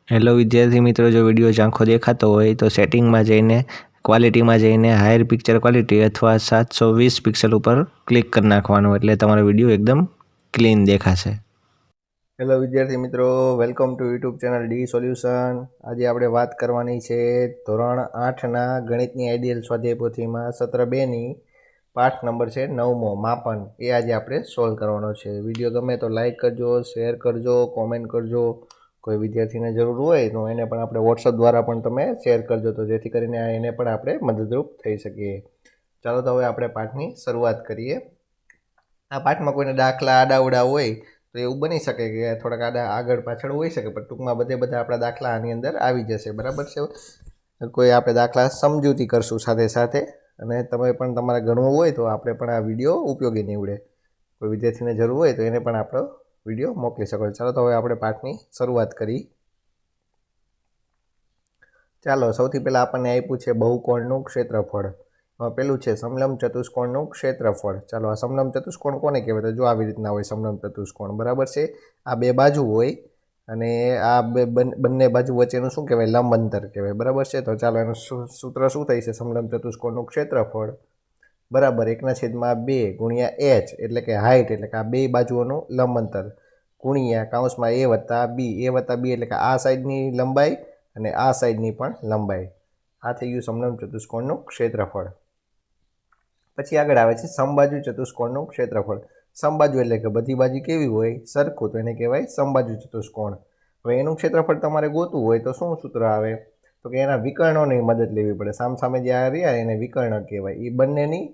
Hello વિદ્યાર્થી મિત્રો, જો વિડીયો ઝાંખો દેખાતો હોય તો સેટિંગમાં જઈને ક્વોલિટીમાં જઈને હાયર પિક્ચર ક્વોલિટી અથવા 720 પિક્સલ ઉપર ક્લિક કરી નાખવાનું, એટલે તમારો વિડીયો એકદમ ક્લીન દેખાશે. હેલો વિદ્યાર્થી મિત્રો, welcome to YouTube channel D solution. આજે આપણે વાત કરવાની છે ધોરણ 8ના ગણિતની આઈડિયલ સ્વાધ્યાય પોથીમાં સત્ર 2ની પાઠ નંબર છે 9મો માપન. એ આજે આપણે સોલ્વ કરવાનો છે. વિડીયો ગમે તો લાઈક કરજો, શેર કરજો, કોમેન્ટ કરજો. કોઈ વિદ્યાર્થીને જરૂર હોય તો એને પણ આપણે વોટ્સઅપ દ્વારા પણ તમે શેર કરજો, તો જેથી કરીને એને પણ આપણે મદદરૂપ થઈ શકીએ. ચાલો તો હવે આપણે પાઠની શરૂઆત કરીએ. આ પાઠમાં કોઈને દાખલા આડાવડા હોય તો એવું બની શકે કે થોડાક આગળ પાછળ હોઈ શકે, પણ ટૂંકમાં બધા આપણા દાખલા આની અંદર આવી જશે. બરાબર છે. કોઈ આપણે દાખલા સમજૂતી કરશું સાથે સાથે, અને તમે પણ તમારે ગણવું હોય તો આપણે પણ આ વિડીયો ઉપયોગી નીવડે. કોઈ વિદ્યાર્થીને જરૂર હોય તો એને પણ આપણો વિડીયો મોકલી શકો. ચાલો તો હવે આપણે પાઠની શરૂઆત કરી. ચાલો, સૌથી પહેલાં આપણને આપ્યું છે બહુકોણનું ક્ષેત્રફળ. પેલું છે સમલંબ ચતુષ્કોણનું ક્ષેત્રફળ. ચાલો, આ સમલંબ ચતુષ્કોણ કોને કહેવાય? તો જો આવી રીતના હોય સમલંબ ચતુષ્કોણ. બરાબર છે. આ બે બાજુ હોય અને આ બંને બાજુ વચ્ચેનું શું કહેવાય? લંબ અંતર કહેવાય. બરાબર છે. તો ચાલો, એનું સૂત્ર શું થાય છે? સમલંબ ચતુષ્કોણનું ક્ષેત્રફળ બરાબર 1/2 ગુણ્યા h, એટલે કે હાઇટ, એટલે કે આ બે બાજુઓનું લંબ અંતર, ગુણ્યા કૌંસમાં a વત્તા b એટલે કે આ સાઈડની લંબાઈ અને આ સાઈડની પણ લંબાઈ. આ થઈ ગયું સમલંબ ચતુષ્કોણનું ક્ષેત્રફળ. પછી આગળ આવે છે સમબાજુ ચતુષ્કોણનું ક્ષેત્રફળ. સમબાજુ એટલે કે બધી બાજુ કેવી હોય? સરખું, તો એને કહેવાય સમબાજુ ચતુષ્કોણ. હવે એનું ક્ષેત્રફળ તમારે ગોતવું હોય તો શું સૂત્ર આવે? તો કે એના વિકર્ણોની મદદ લેવી પડે. સામસામે જે આ રહ્યા એને વિકર્ણ કહેવાય. એ બંનેની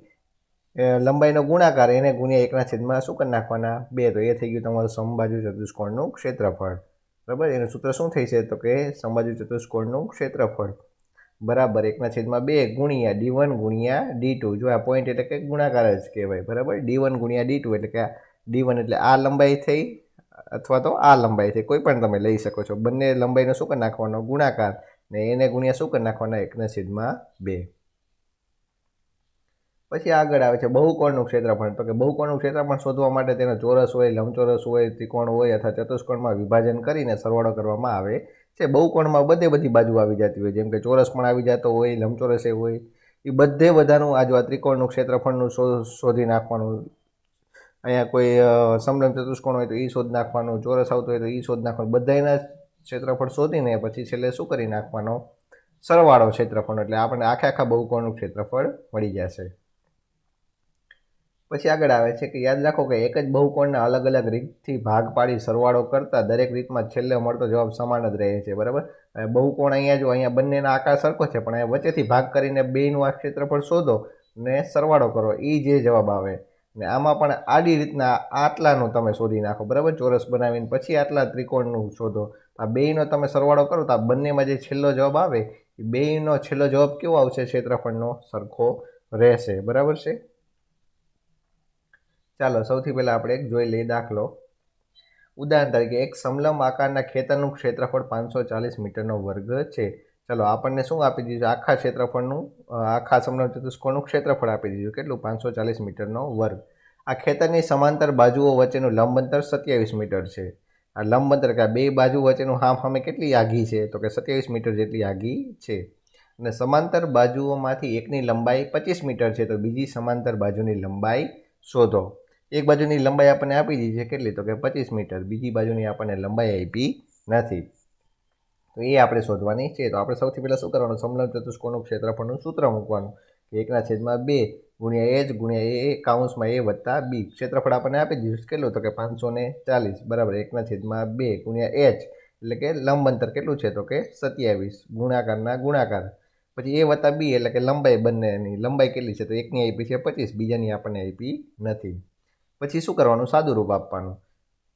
લંબાઈનો ગુણાકાર, એને ગુણ્યા 1/2 શું કરી નાખવાના? 2. તો એ થઈ ગયું તમારું સમબાજુ ચતુષ્કોણનું ક્ષેત્રફળ. બરાબર. એનું સૂત્ર શું થઈ છે? તો કે સમબાજુ ચતુષ્કોણનું ક્ષેત્રફળ બરાબર 1/2 ગુણ્યા d1 ગુણ્યા d2. જો આ પોઈન્ટ એટલે કે ગુણાકાર જ કહેવાય. બરાબર. d1 ગુણ્યા d2 એટલે કે d1 એટલે આ લંબાઈ થઈ અથવા તો આ લંબાઈ થઈ, કોઈ પણ તમે લઈ શકો છો. બંને લંબાઈનો શું કરી નાખવાનો? ગુણાકાર, ને એને ગુણ્યા શું કરી નાખવાના? 1/2. પછી આગળ આવે છે બહુકોણનું ક્ષેત્રફળ. તો કે બહુકોણનું ક્ષેત્રફળ શોધવા માટે તેનો ચોરસ હોય, લંબચોરસ હોય, ત્રિકોણ હોય અથવા ચતુષ્કોણમાં વિભાજન કરીને સરવાળો કરવામાં આવે છે. બહુકોણમાં બધી બાજુ આવી જતી હોય, જેમ કે ચોરસ પણ આવી જતો હોય, લંબચોરસે હોય. એ બધે બધાનું આ ત્રિકોણનું ક્ષેત્રફળનું શોધી નાખવાનું. અહીંયા કોઈ સમલંબ ચતુષ્કોણ હોય તો એ શોધ નાખવાનું, ચોરસ આવતો હોય તો એ શોધ નાખવાનું. બધાના ક્ષેત્રફળ શોધીને પછી છેલ્લે શું કરી નાખવાનો? સરવાળો ક્ષેત્રફળ. એટલે આપણને આખા બહુકોણનું ક્ષેત્રફળ મળી જશે. પછી આગળ આવે છે કે યાદ રાખો કે એક જ બહુકોણના અલગ અલગ રીતથી ભાગ પાડી સરવાળો કરતા દરેક રીતમાં છેલ્લે મળતો જવાબ સમાન જ રહે છે. બરાબર. બહુકોણ અહીંયા જો અહીંયા બંનેના આકાર સરખો છે, પણ અહીંયા વચ્ચેથી ભાગ કરીને બેનું આ ક્ષેત્રફળ શોધો ને સરવાળો કરો, એ જે જવાબ આવે. ને આમાં પણ આડી રીતના આટલાનું તમે શોધી નાખો. બરાબર. ચોરસ બનાવીને પછી આટલા ત્રિકોણનું શોધો. આ બેનો તમે સરવાળો કરો તો આ બંનેમાં જે છેલ્લો જવાબ આવે એ બેનો છેલ્લો જવાબ કેવો આવશે? ક્ષેત્રફળનો સરખો રહેશે. બરાબર છે. ચાલો, સૌથી પહેલાં આપણે એક જોઈ લઈએ દાખલો. ઉદાહરણ તરીકે એક સમલંબ આકારના ખેતરનું ક્ષેત્રફળ 540 મીટરનો વર્ગ છે. ચાલો, આપણને શું આપી દીધું? આખા ક્ષેત્રફળનું, આખા સમલંબ ચતુષ્કોણનું ક્ષેત્રફળ આપી દીધું. કેટલું? 540 મીટરનો વર્ગ. આ ખેતરની સમાંતર બાજુઓ વચ્ચેનું લંબ અંતર 27 મીટર છે. આ લંબ અંતર કે આ બે બાજુ વચ્ચેનું સામે કેટલી આઘી છે? તો કે 27 મીટર જેટલી આઘી છે. અને સમાંતર બાજુઓમાંથી એકની લંબાઈ 25 મીટર છે, તો બીજી સમાંતર બાજુની લંબાઈ શોધો. એક બાજુની લંબાઈ આપણને આપી દીધી છે, કેટલી? તો કે 25 મીટર. બીજી બાજુની આપણને લંબાઈ આપી નથી, તો એ આપણે શોધવાની છે. તો આપણે સૌથી પહેલાં શું કરવાનું? સમલંબ ચતુષ્કોણનું ક્ષેત્રફળનું સૂત્ર મૂકવાનું કે 1/2 ગુણ્યા h ગુણ્યા a કૌંસમાં a વત્તા b. ક્ષેત્રફળ આપણને આપી દીધું કેટલું? તો કે 540 બરાબર 1/2 ગુણ્યા h એટલે કે લંબ અંતર કેટલું છે? તો કે 27. ગુણાકારના ગુણાકાર, પછી a વત્તા b એટલે કે લંબાઈ, બંનેની લંબાઈ કેટલી છે? તો એકની આપી છે 25, બીજાની આપણને આપી નથી. પછી શું કરવાનું? સાદું રૂપ આપવાનું.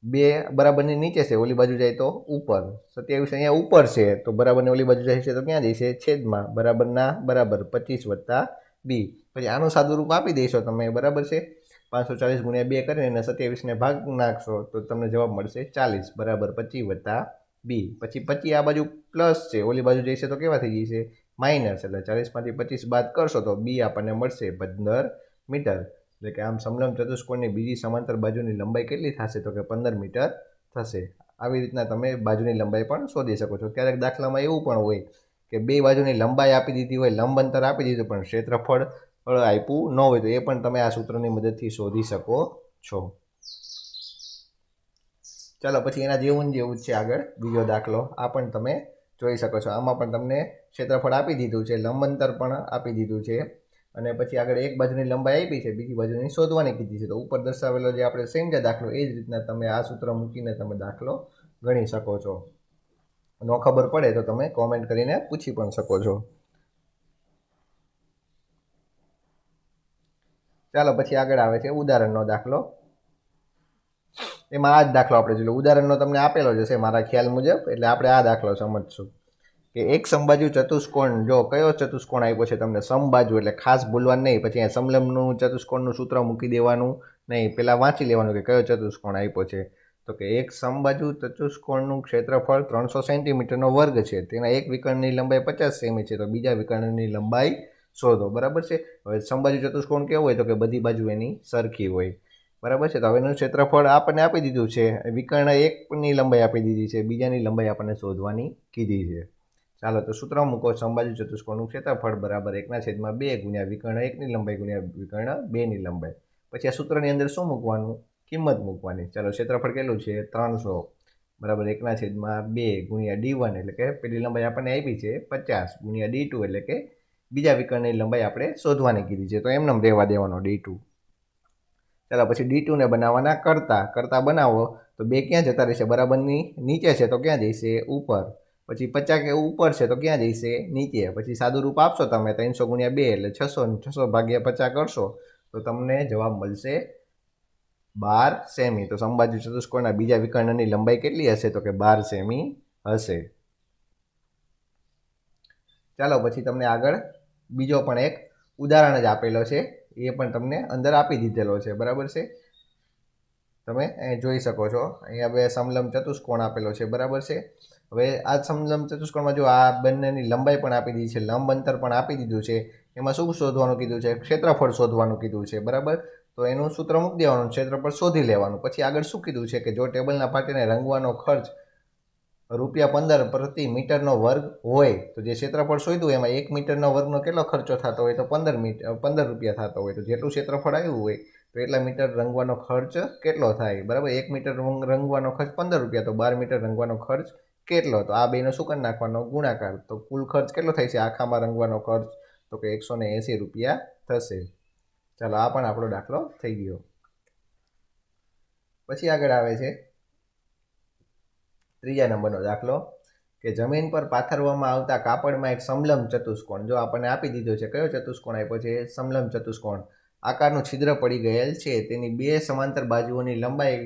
2 બરાબરની નીચે છે, ઓલી બાજુ જાય તો ઉપર. 27 અહીંયા ઉપર છે, તો બરાબરની ઓલી બાજુ જાય છે તો ક્યાં જશે? છેદમાં. બરાબરના બરાબર 25 વત્તા b. પછી આનું સાદું રૂપ આપી દઈશો તમે. બરાબર છે. 540 ગુણ્યા 2 કરીને 27ને ભાગ નાખશો તો તમને જવાબ મળશે 40 બરાબર 25 વત્તા b. પછી 25 આ બાજુ પ્લસ છે, ઓલી બાજુ જઈશે તો કેવા થઈ જશે? માઇનસ. એટલે 40માંથી 25 બાદ કરશો તો b આપણને મળશે 15 મીટર. એટલે કે આમ સમલંબ ચતુષ્કોણની બીજી સમાંતર બાજુની લંબાઈ કેટલી થશે? તો કે 15 મીટર થશે. આવી રીતના તમે બાજુની લંબાઈ પણ શોધી શકો છો. ક્યારેક દાખલામાં એવું પણ હોય કે બે બાજુની લંબાઈ આપી દીધી હોય, લંબ અંતર આપી દીધું પણ ક્ષેત્રફળ આપ્યું ન હોય, તો એ પણ તમે આ સૂત્રની મદદથી શોધી શકો છો. ચાલો પછી એના જેવું જ છે આગળ બીજો દાખલો, આ પણ તમે જોઈ શકો છો. આમાં પણ તમને ક્ષેત્રફળ આપી દીધું છે, લંબ અંતર પણ આપી દીધું છે, અને પછી આગળ એક બાજુની લંબાઈ આપી છે, બીજી બાજુની શોધવાની કીધી છે. તો ઉપર દર્શાવેલો જે આપણે સમજ્યા દાખલો, એ જ રીતના તમે આ સૂત્ર મૂકીને તમે દાખલો ગણી શકો છો. ન ખબર પડે તો તમે કોમેન્ટ કરીને પૂછી પણ શકો છો. ચાલો પછી આગળ આવે છે ઉદાહરણનો દાખલો. એમાં આ જ દાખલો આપણે જોઈ લો. ઉદાહરણનો તમને આપેલો જ હશે મારા ખ્યાલ મુજબ, એટલે આપણે આ દાખલો સમજશું કે એક સમબાજુ ચતુષ્કોણ, જો કયો ચતુષ્કોણ આપ્યો છે તમને, સમબાજુ, એટલે ખાસ ભૂલવાનું નહીં. પછી અહીંયા સમલંબનું ચતુષ્કોણનું સૂત્ર મૂકી દેવાનું નહીં, પહેલાં વાંચી લેવાનું કે કયો ચતુષ્કોણ આપ્યો છે. તો કે એક સમબાજુ ચતુષ્કોણનું ક્ષેત્રફળ 300 સેન્ટીમીટરનો વર્ગ છે, તેના એક વિકર્ણની લંબાઈ 50 સેમી છે, તો બીજા વિકર્ણની લંબાઈ શોધો. બરાબર છે. હવે સમબાજુ ચતુષ્કોણ કેવો હોય, તો કે બધી બાજુ એની સરખી હોય. બરાબર છે. તો હવે એનું ક્ષેત્રફળ આપણને આપી દીધું છે, વિકર્ણ એકની લંબાઈ આપી દીધી છે, બીજાની લંબાઈ આપણને શોધવાની કીધી છે. ચાલો તો સૂત્ર મૂકો, સમબાજુ ચતુષ્કોણનું ક્ષેત્રફળ બરાબર 1/2 ગુણ્યા વિકર્ણ એકની લંબાઈ ગુણ્યા વિકર્ણ બેની લંબાઈ. પછી આ સૂત્રની અંદર શું મૂકવાનું? કિંમત મૂકવાની. ચાલો ક્ષેત્રફળ કેટલું છે? 300 બરાબર 1/2 ગુણ્યા D1, એટલે કે પેલી લંબાઈ આપણને આપી છે 50, ગુણ્યા D2, એટલે કે બીજા વિકર્ણની લંબાઈ આપણે શોધવાની કીધી છે, તો એમને રહેવા દેવાનો D2. ચાલો પછી D2 ને બનાવવાના કરતા બનાવો તો બે ક્યાં જતા રહેશે? બરાબરની નીચે છે તો ક્યાં જઈશે? ઉપર. પછી 50 કે ઉપર છે તો ક્યાં જઈશે? નીચે. પછી સાદું રૂપ આપશો તમે 300 ગુણ્યા 2 એટલે 600, 600 ભાગ્યા 50 કરશો તો તમને જવાબ મળશે 12 સેમી. તો સમબાજુ ચતુષ્કોણના બીજા વિકર્ણની લંબાઈ કેટલી હશે? તો કે 12 સેમી હશે. ચાલો પછી તમને આગળ બીજો પણ એક ઉદાહરણ જ આપેલો છે, એ પણ તમને અંદર આપી દીધેલો છે. બરાબર છે. તમે જોઈ શકો છો અહીંયા બે સમલંબ ચતુષ્કોણ આપેલો છે. બરાબર છે. હવે આ સમલંબ ચતુષ્કોણમાં જો આ બંનેની લંબાઈ પણ આપી દીધી છે, લંબ અંતર પણ આપી દીધું છે. એમાં શું શોધવાનું કીધું છે? ક્ષેત્રફળ શોધવાનું કીધું છે. બરાબર. તો એનું સૂત્ર મૂકી દેવાનું, ક્ષેત્રફળ શોધી લેવાનું. પછી આગળ શું કીધું છે કે જો ટેબલના પાટીને રંગવાનો ખર્ચ ₹15 પ્રતિ મીટરનો વર્ગ હોય, તો જે ક્ષેત્રફળ શોધ્યું એમાં 1 મીટરનો વર્ગનો કેટલો ખર્ચો થતો હોય? તો 15 રૂપિયા થતો હોય. તો જેટલું ક્ષેત્રફળ આવ્યું હોય તો એટલા મીટર રંગવાનો ખર્ચ કેટલો થાય? બરાબર. 1 મીટર રંગવાનો ખર્ચ 15 રૂપિયા, તો 12 મીટર રંગવાનો ખર્ચ કેટલો? તો આ બેનો શું કરી નાખવાનો? ગુણાકાર. તો કુલ ખર્ચ કેટલો થાય છે આખામાં રંગવાનો ખર્ચ? તો કે 180 રૂપિયા થશે. ચાલો આ પણ આપણો દાખલો થઈ ગયો. પછી આગળ આવે છે ત્રીજા નંબરનો દાખલો કે જમીન પર પાથરવામાં આવતા કાપડમાં એક સમલંબ ચતુષ્કોણ, જો આપણને આપી દીધો છે, કયો ચતુષ્કોણ આપ્યો છે? સમલંબ ચતુષ્કોણ. આકારનું છિદ્ર પડી ગયેલ છે, તેની બે સમાંતર બાજુઓની લંબાઈ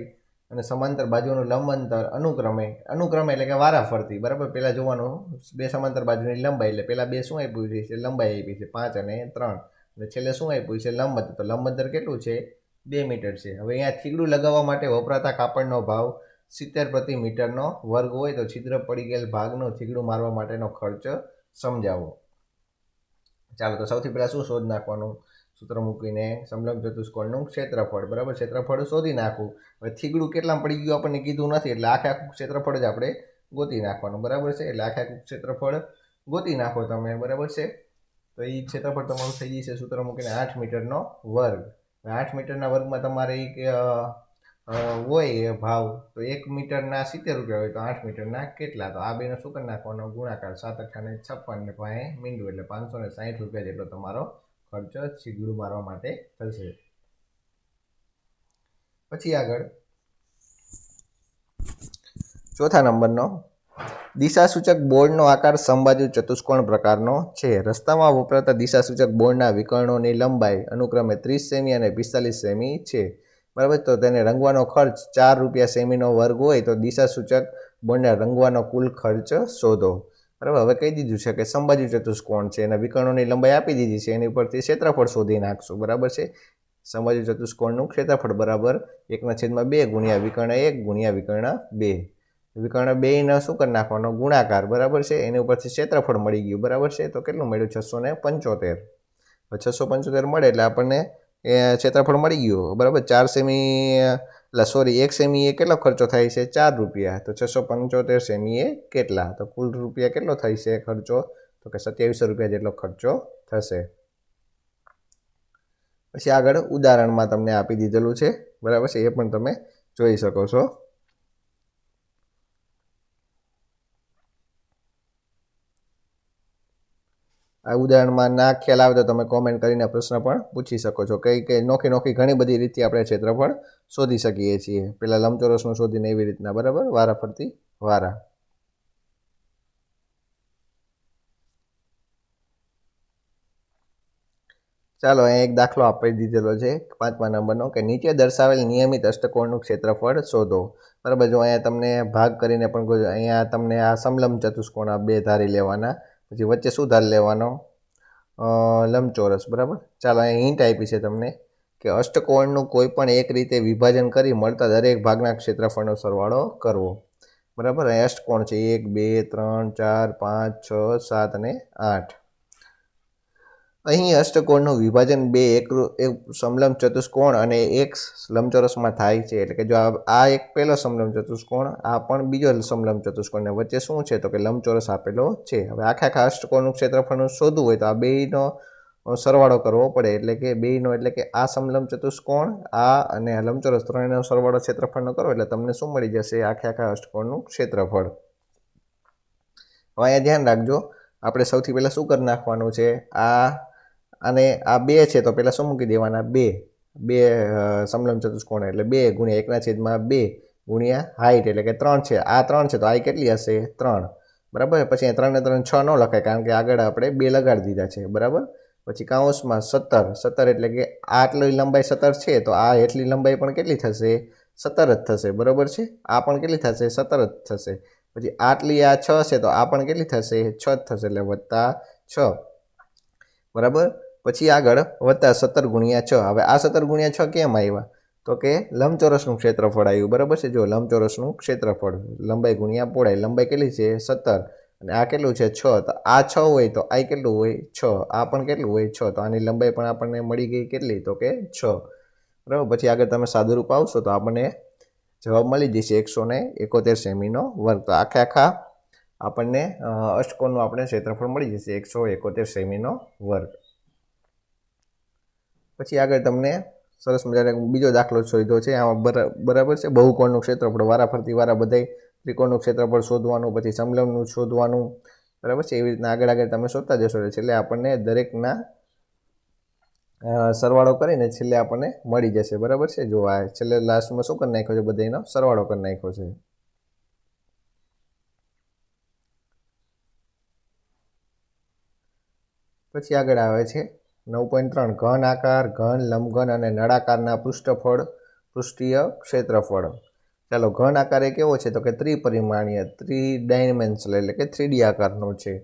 અને સમાંતર બાજુઓનું લંબ અંતર અનુક્રમે એટલે કે વારાફરતી. બરાબર. પહેલાં જોવાનું બે સમાંતર બાજુની લંબાઈ, એટલે પહેલાં બે શું આપ્યું છે? લંબાઈ આપી છે 5 અને 3, અને છેલ્લે શું આપ્યું છે? લંબ અંતર. તો લંબ અંતર કેટલું છે? 2 મીટર છે. હવે અહીંયા થીગડું લગાવવા માટે વપરાતા કાપડનો ભાવ 70 પ્રતિ મીટરનો વર્ગ હોય, તો છિદ્ર પડી ગયેલ ભાગનો થીગડું મારવા માટેનો ખર્ચ સમજાવો. ચાલો તો સૌથી પહેલાં શું શોધ નાખવાનું? સૂત્ર મૂકીને સમલંબ ચતુષ્કોણનું ક્ષેત્રફળ. બરાબર. ક્ષેત્રફળ શોધી નાખવું. હવે થીગડું કેટલા પડી ગયું આપણને કીધું નથી, એટલે આખું ક્ષેત્રફળ જ આપણે ગોતી નાખવાનું. બરાબર છે. એટલે આખું ક્ષેત્રફળ ગોતી નાખો તમે. બરાબર છે. તો એ ક્ષેત્રફળ તમારું થઈ જશે સૂત્ર મૂકીને 8 મીટરનો વર્ગ. 8 મીટરના વર્ગમાં તમારે હોય ભાવ, તો 1 મીટરના 70 રૂપિયા હોય, તો 8 મીટરના કેટલા? તો આ બેનો શું કરી નાખવાનો? ગુણાકાર. 7 × 8 = 56 ને પાસે મીંડું, એટલે 560 રૂપિયા જેટલો તમારો ખર્ચ થીગડું મારવા માટે થશે. પછી આગળ ચોથા નંબરનો, દિશાસૂચક બોર્ડનો આકાર સમબાજુ ચતુષ્કોણ પ્રકારનો છે. રસ્તામાં વપરાતા દિશાસૂચક બોર્ડના વિકર્ણોની લંબાઈ અનુક્રમે 30 સેમી અને 45 સેમી છે. બરાબર. તો તેને રંગવાનો ખર્ચ 4 રૂપિયા સેમીનો વર્ગ હોય, તો દિશાસૂચક બોર્ડને રંગવાનો કુલ ખર્ચ શોધો. બરાબર. હવે કહી દીધું છે કે સમબાજુ ચતુષ્કોણ છે, એના વિકર્ણોની લંબાઈ આપી દીધી છે, એની ઉપરથી ક્ષેત્રફળ શોધી નાખશું. બરાબર છે. સમબાજુ ચતુષ્કોણનું ક્ષેત્રફળ બરાબર 1/2 ગુણ્યા વિકર્ણ 1 ગુણ્યા વિકર્ણ 2. વિકર્ણ 2 શું કરી નાખવાનો? ગુણાકાર. બરાબર છે. એની ઉપરથી ક્ષેત્રફળ મળી ગયું. બરાબર છે. તો કેટલું મળ્યું? 675. 675 મળે એટલે આપણને ક્ષેત્રફળ મળી ગયું. બરાબર. 4 સેમી એટલે સોરી 1 સેમી એ કેટલો ખર્ચો થાય છે 4 રૂપિયા, તો 675 સેમી એ કેટલા, તો કુલ રૂપિયા કેટલો થાય છે ખર્ચો, તો કે 2700 રૂપિયા જેટલો ખર્ચો થશે. પછી આગળ ઉદાહરણમાં તમને આપી દીધેલું છે, બરાબર છે, એ પણ તમે જોઈ શકો છો. આ ઉદાહરણમાં ના ખ્યાલ આવે તો તમે કોમેન્ટ કરીને પ્રશ્ન પણ પૂછી શકો છો. કઈ નોખી ઘણી બધી રીતે આપણે ક્ષેત્રફળ શોધી શકીએ છીએ. પેલા લંબચોરસનું શોધીને એવી રીતના, બરાબર, વારા ફરતી વારા. ચાલો અહીં એક દાખલો આપી દીધેલો છે 5મા નંબરનો, કે નીચે દર્શાવેલ નિયમિત અષ્ટકોણનું ક્ષેત્રફળ શોધો. બરાબર, જો અહીંયા તમને ભાગ કરીને પણ અહીંયા તમને આ સમલંબ ચતુષ્કોણ આ 2 ધારી લેવાના, પછી વચ્ચે શું ધારી લેવાનો, લંબચોરસ. બરાબર, ચાલો અહીં હિન્ટ આપી છે તમને કે અષ્ટકોણનું કોઈ પણ એક રીતે વિભાજન કરી મળતા દરેક ભાગના ક્ષેત્રફળનો સરવાળો કરવો. બરાબર, અહીં અષ્ટકોણ છે 1 2 3 4 5 6 7 અને 8. અહીં અષ્ટકોણનું વિભાજન 2 એક સમલંબ ચતુષ્કોણ અને એક લંબચોરસમાં થાય છે. એટલે કે જો આ એક પહેલો સમલંબ ચતુષ્કોણ, આ પણ બીજો સમલંબ ચતુષ્કોણ, ને વચ્ચે શું છે તો કે લંબચોરસ આપેલો છે. હવે આખા અષ્ટકોણનું ક્ષેત્રફળનું શોધવું હોય તો આ બેયનો સરવાળો કરવો પડે. એટલે કે બેયનો એટલે કે આ સમલંબ ચતુષ્કોણ, આ અને આ લંબચોરસ ત્રણેયનો સરવાળો ક્ષેત્રફળનો કરો એટલે તમને શું મળી જશે, આખા અષ્ટકોણનું ક્ષેત્રફળ. હવે અહીંયા ધ્યાન રાખજો, આપણે સૌથી પહેલાં શું કરી નાખવાનું છે, અને આ 2 છે તો પહેલાં શું મૂકી દેવાના, 2 સમલંબ ચતુષ્કોણ એટલે 2 ગુણ્યા 1/2 ગુણ્યા હાઈટ એટલે કે 3 છે. આ 3 છે તો આ કેટલી હશે, 3. બરાબર, પછી 3 ને 3 6 ન લખાય કારણ કે આગળ આપણે 2 લગાડી દીધા છે. બરાબર, પછી કૌંસમાં 17 એટલે કે આટલી લંબાઈ 17 છે તો આ એટલી લંબાઈ પણ કેટલી થશે, 17 જ થશે. બરાબર છે, આ પણ કેટલી થશે, 17 જ થશે. પછી આટલી આ 6 છે તો આ પણ કેટલી થશે, 6 જ થશે, એટલે +6. બરાબર, પછી આગળ +17 ગુણ્યા 6. હવે આ 17 ગુણ્યા 6 કેમ આવ્યા, તો કે લંબચોરસનું ક્ષેત્રફળ આવ્યું. બરાબર છે, જો લંબચોરસનું ક્ષેત્રફળ, લંબાઈ ગુણ્યા પહોળાઈ, લંબાઈ કેટલી છે 17 અને આ કેટલું છે 6, તો આ 6 હોય તો આ કેટલું હોય 6, આ પણ કેટલું હોય 6, તો આની લંબાઈ પણ આપણને મળી ગઈ કેટલી, તો કે 6. બરાબર, પછી આગળ તમે સાદુરૂપ આવશો તો આપણને જવાબ મળી જશે 171 સેમીનો વર્ગ. તો આખા આપણને અષ્ટકોણનું આપણે ક્ષેત્રફળ મળી જશે 171 સેમીનો વર્ગ. પછી આગળ તમને સરસ મજાનો બીજો દાખલો શોધ્યો છે. આમાં બરાબર છે, બહુકોણનું ક્ષેત્રફળ, વારા ફરતી વારા બધાય ત્રિકોણનું ક્ષેત્રફળ શોધવાનું, પછી સમલંબનું શોધવાનું. બરાબર છે, એવી રીતના આગળ તમે શોધતા જશો એટલે છેલ્લે આપણને દરેકના સરવાળો કરીને છેલ્લે આપણને મળી જશે. બરાબર છે, જો આ છેલ્લે લાસ્ટમાં શું કરી નાખ્યો છે, બધાનો સરવાળો કરી નાખ્યો છે. પછી આગળ આવે છે 9.3, ઘન આકાર, ઘન, લંબઘન અને નળાકારના પૃષ્ઠીય ક્ષેત્રફળ. ચાલો, ઘન આકાર એ કેવો છે તો કે ત્રિપરિમાણીય, 3 ડાયમેન્શનલ એટલે કે 3D આકારનો છે.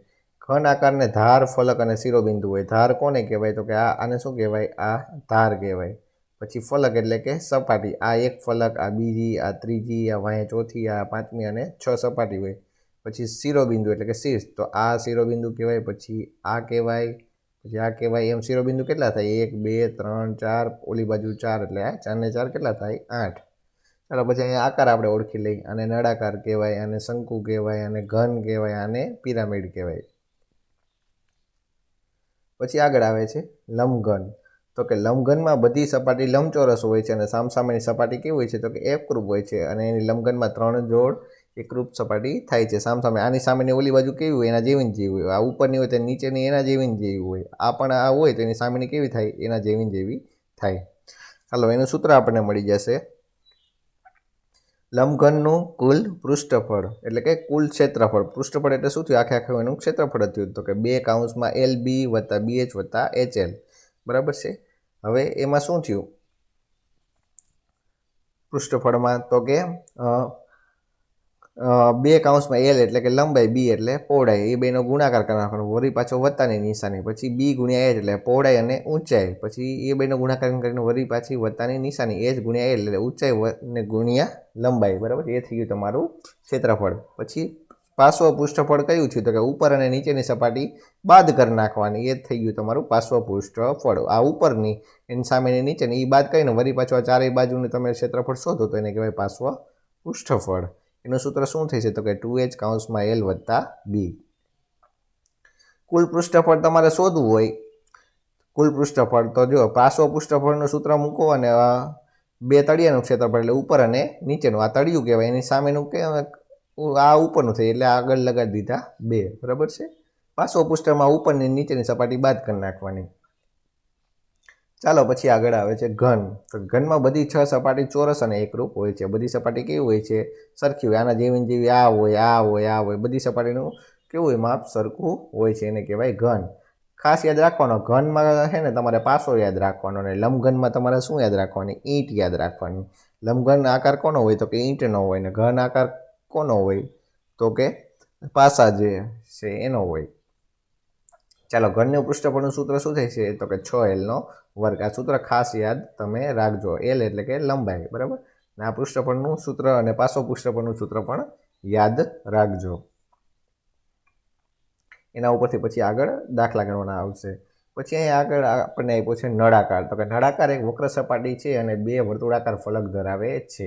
ઘન આકારને ધાર, ફલક અને શિરોબિંદુ હોય. ધાર કોને કહેવાય તો કે આને શું કહેવાય, આ ધાર કહેવાય. પછી ફલક એટલે કે સપાટી, આ એક ફલક, આ બીજી, આ ત્રીજી, આ વાંહે ચોથી, આ પાંચમી અને 6 સપાટી હોય. પછી શિરોબિંદુ એટલે કે શીર્ષ, તો આ શિરોબિંદુ કહેવાય, પછી આ કહેવાય, પછી આ કહેવાય. એમ શિરોબિંદુ કેટલા થાય, 1 2 3 4, ઓલી બાજુ 4 એટલે 4 ને 4 કેટલા થાય, 8. ચાલો, પછી અહીંયા આકાર આપણે ઓળખી લઈ, આને નળાકાર કહેવાય, આને શંકુ કહેવાય, આને ઘન કહેવાય, આને પિરામિડ કહેવાય. પછી આગળ આવે છે લંબઘન. તો કે લંબઘનમાં બધી સપાટી લંબચોરસ હોય છે અને સામસામેની સપાટી કેવી હોય છે તો કે એકરૂપ હોય છે, અને એની લંબઘનમાં 3 જોડ એકરૂપ સપાટી થાય છે સામસામે. આની સામેની ઓલી બાજુ કેવી હોય, એના જેવી હોય. આ ઉપરની હોય તો નીચેની એના જેવી હોય. આ પણ આ હોય તો એની સામેની કેવી થાય, એના જેવી થાય. ચાલો, એનું સૂત્ર આપણને મળી જશે, લંબઘનનું કુલ પૃષ્ઠફળ એટલે કે કુલ ક્ષેત્રફળ. પૃષ્ઠફળ એટલે શું થયું, આખે એનું ક્ષેત્રફળ થયું, તો કે 2 LB + BH + HL. બરાબર છે. હવે એમાં શું થયું પૃષ્ઠફળમાં, તો કે 2 L એટલે કે લંબાઈ, B એટલે પહોળાઈ, એ બેનો ગુણાકાર કરી નાખવાનો, વળી પાછો વત્તાની નિશાની, પછી B × H એટલે પહોળાઈ અને ઊંચાઈ, પછી એ બેનો ગુણાકાર કરીને વળી પાછી વત્તાની નિશાની, H × L એટલે ઊંચાઈ ને ગુણ્યા લંબાઈ. બરાબર, એ થઈ ગયું તમારું ક્ષેત્રફળ. પછી પાર્શ્વ પૃષ્ઠફળ કયું થયું તો કે ઉપર અને નીચેની સપાટી બાદ કરી નાખવાની, એ જ થઈ ગયું તમારું પાર્શ્વ પૃષ્ઠફળ. આ ઉપરની એની સામેની નીચેની એ બાદ કરીને વળી પાછું આ ચારેય બાજુનું તમે ક્ષેત્રફળ શોધો તો એને કહેવાય પાર્શ્વ પૃષ્ઠફળ. એનું સૂત્ર શું થશે તો કે 2h કૌંસમાં l વત્તા b. કુલ પૃષ્ઠફળ તમારે શોધવું હોય, કુલ પૃષ્ઠફળ તો જો પાર્શ્વ પૃષ્ઠફળનું સૂત્ર મૂકો અને બે તળિયાનું ક્ષેત્રફળ એટલે ઉપર અને નીચેનું, આ તળિયું કહેવાય, એની સામેનું કે આ ઉપરનું થઈ એટલે આગળ લગાડી દીધા 2, બરાબર છે. પાર્શ્વ પૃષ્ઠમાં ઉપરની નીચેની સપાટી બાદ કરી નાખવાની. ચાલો પછી આગળ આવે છે ઘન. તો ઘનમાં બધી 6 સપાટી ચોરસ અને એકરૂપ હોય છે. બધી સપાટી કેવી હોય છે? સરખી હોય. આના જેવી આ હોય, આ હોય, આ હોય, બધી સપાટીનું કેવું હોય? માપ સરખું હોય છે, એને કહેવાય ઘન. ખાસ યાદ રાખવાનો, ઘનમાં છે ને તમારે પાસો યાદ રાખવાનો, અને લંબઘનમાં તમારે શું યાદ રાખવાની? ઈંટ યાદ રાખવાની. લંબઘન આકાર કોનો હોય તો કે ઈંટનો હોય, ને ઘન આકાર કોનો હોય તો કે પાસા જે છે એનો હોય. ચાલો, ઘનનું પૃષ્ઠફળનું સૂત્ર શું થાય છે તો કે 6l². આ સૂત્ર ખાસ યાદ તમે રાખજો. l એટલે કે લંબાઈ, બરાબર. ને આ પૃષ્ઠફળનું સૂત્ર અને પાર્શ્વ પૃષ્ઠફળનું સૂત્ર પણ યાદ રાખજો. એના ઉપરથી પછી આગળ દાખલા ગણવાના આવશે. પછી અહીંયા આગળ આપણને આપ્યો છે નળાકાર. તો કે નળાકાર એક વક્ર સપાટી છે અને 2 વર્તુળાકાર ફલક ધરાવે છે.